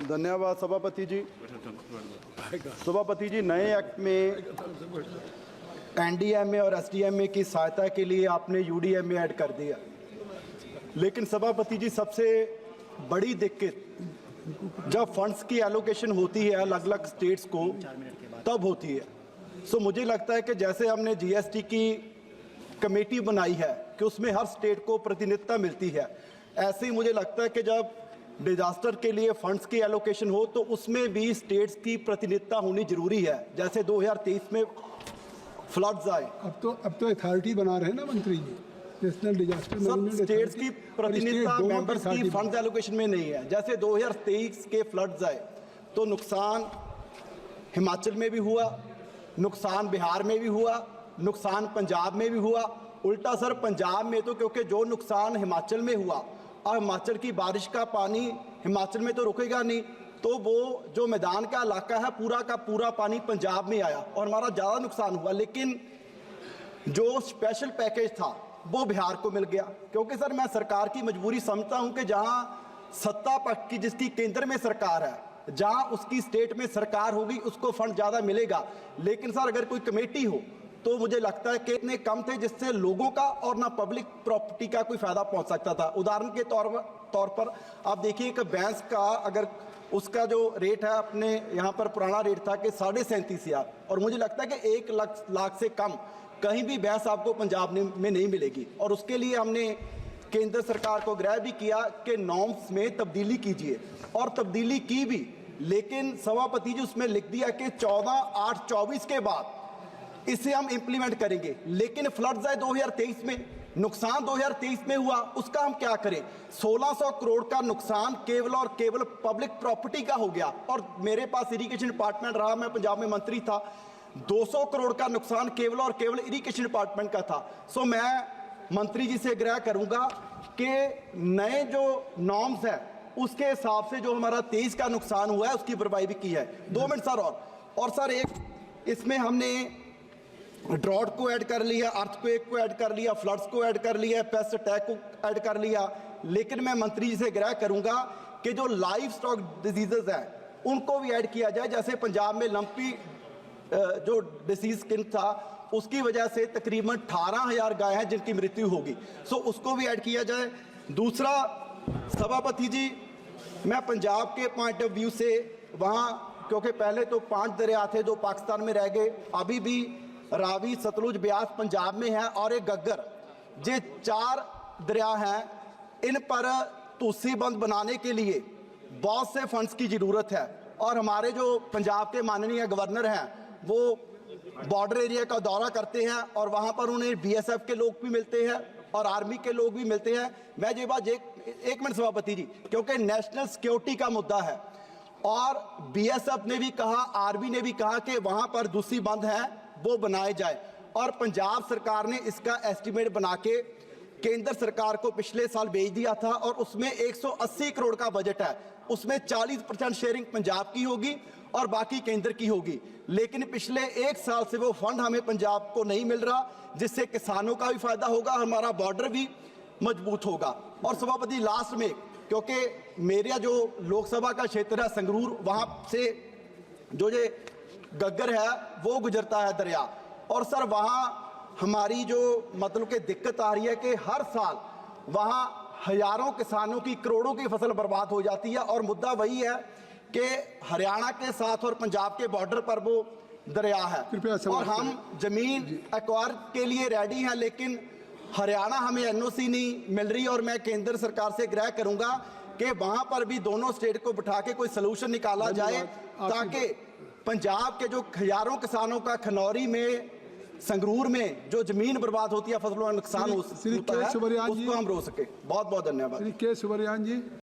धन्यवाद सभापति जी। सभापति जी, नए एक्ट में एनडीएमए और एसडीएमए की सहायता के लिए आपने यूडीएमए ऐड कर दिया, लेकिन सभापति जी सबसे बड़ी दिक्कत जब फंड्स की एलोकेशन होती है अलग अलग स्टेट्स को तब होती है। सो मुझे लगता है कि जैसे हमने जीएसटी की कमेटी बनाई है कि उसमें हर स्टेट को प्रतिनिधित्व मिलती है, ऐसे ही मुझे लगता है कि जब डिजास्टर के लिए फंड्स की एलोकेशन हो तो उसमें भी स्टेट्स की प्रतिनिधित्व होनी जरूरी है। जैसे 2023 में फ्लड्स आए, अब तो अथॉरिटी बना रहे हैं ना मंत्री जी, नेशनल डिजास्टर मैनेजमेंट। स्टेट्स की प्रतिनिधित्व मेंबर्स की फंड्स एलोकेशन में नहीं है। जैसे 2023 के फ्लड्स आए तो नुकसान हिमाचल में भी हुआ, नुकसान बिहार में भी हुआ, नुकसान पंजाब में भी हुआ। उल्टा सर पंजाब में तो क्योंकि जो नुकसान हिमाचल में हुआ और हिमाचल की बारिश का पानी हिमाचल में तो रुकेगा नहीं, तो वो जो मैदान का इलाका है पूरा का पूरा पानी पंजाब में आया और हमारा ज़्यादा नुकसान हुआ। लेकिन जो स्पेशल पैकेज था वो बिहार को मिल गया, क्योंकि सर मैं सरकार की मजबूरी समझता हूं कि जहां सत्ता पक्ष की जिसकी केंद्र में सरकार है, जहां उसकी स्टेट में सरकार होगी उसको फंड ज़्यादा मिलेगा। लेकिन सर अगर कोई कमेटी हो तो मुझे लगता है कि इतने कम थे जिससे लोगों का और ना पब्लिक प्रॉपर्टी का कोई फायदा पहुंच सकता था। उदाहरण के तौर पर आप देखिए कि भैंस का अगर उसका जो रेट है अपने यहाँ पर पुराना रेट था कि 37,500, और मुझे लगता है कि 1 लाख से कम कहीं भी भैंस आपको पंजाब में नहीं मिलेगी। और उसके लिए हमने केंद्र सरकार को आग्रह भी किया कि नॉर्म्स में तब्दीली कीजिए, और तब्दीली की भी। लेकिन सभापति जी उसमें लिख दिया कि 14/8/24 के बाद इसे हम इंप्लीमेंट करेंगे। लेकिन फ्लड्स आए 2023 में, नुकसान 2023 में हुआ, उसका हम क्या करें? 1600 करोड़ का नुकसान केवल और केवल पब्लिक प्रॉपर्टी का हो गया। और मेरे पास इरिगेशन डिपार्टमेंट रहा, मैं पंजाब में मंत्री था, 200 करोड़ का नुकसान केवल और केवल इरिगेशन डिपार्टमेंट का था। सो मैं मंत्री जी से आग्रह करूंगा कि नए जो नॉर्म्स है उसके हिसाब से जो हमारा 23 का नुकसान हुआ है उसकी भरपाई भी की है। 2 मिनट सर। और सर एक इसमें हमने ड्रॉट को ऐड कर लिया, अर्थक्वेक को ऐड कर लिया, फ्लड्स को ऐड कर लिया, पेस्ट अटैक को ऐड कर लिया। लेकिन मैं मंत्री जी से आग्रह करूंगा कि जो लाइफ स्टॉक डिजीजेज हैं उनको भी ऐड किया जाए। जैसे पंजाब में लंपी जो डिसीज स्किन था उसकी वजह से तकरीबन 18,000 गाय हैं जिनकी मृत्यु होगी, सो उसको भी ऐड किया जाए। दूसरा सभापति जी, मैं पंजाब के पॉइंट ऑफ व्यू से वहाँ, क्योंकि पहले तो 5 दरिया थे जो पाकिस्तान में रह गए, अभी भी रावी सतलुज ब्यास पंजाब में है और एक गग्गर, ये 4 दरिया हैं। इन पर तूसी बंद बनाने के लिए बहुत से फंड्स की ज़रूरत है। और हमारे जो पंजाब के माननीय गवर्नर हैं वो बॉर्डर एरिया का दौरा करते हैं और वहाँ पर उन्हें बीएसएफ के लोग भी मिलते हैं और आर्मी के लोग भी मिलते हैं। मैं ये बात एक मिनट सभापति जी, क्योंकि नेशनल सिक्योरिटी का मुद्दा है और बीएसएफ ने भी कहा, आर्मी ने भी कहा कि वहाँ पर दूसरी बंद है वो बनाए जाए। और पंजाब सरकार ने इसका एस्टीमेट बना के केंद्र सरकार को पिछले साल भेज दिया था और उसमें 180 करोड़ का बजट है। उसमें 40% शेयरिंग पंजाब की होगी और बाकी केंद्र की होगी। लेकिन पिछले 1 साल से वो फंड हमें पंजाब को नहीं मिल रहा, जिससे किसानों का भी फायदा होगा, हमारा बॉर्डर भी मजबूत होगा। और सभापति लास्ट में, क्योंकि मेरा जो लोकसभा का क्षेत्र है संगरूर, वहाँ से जो ये गग्गर है वो गुजरता है दरिया, और सर वहाँ हमारी जो मतलब कि दिक्कत आ रही है कि हर साल वहाँ हजारों किसानों की, करोड़ों की फसल बर्बाद हो जाती है। और मुद्दा वही है कि हरियाणा के साथ और पंजाब के बॉर्डर पर वो दरिया है और हम जमीन एक्वायर के लिए रेडी हैं, लेकिन हरियाणा हमें एनओसी नहीं मिल रही। और मैं केंद्र सरकार से आग्रह करूंगा कि वहाँ पर भी दोनों स्टेट को बिठा के कोई सलूशन निकाला जाए, ताकि पंजाब के जो हजारों किसानों का खनौरी में, संगरूर में जो जमीन बर्बाद होती है, फसलों का नुकसान होता है, उसको हम रोक सके। बहुत बहुत धन्यवाद। के सुब्रयान जी।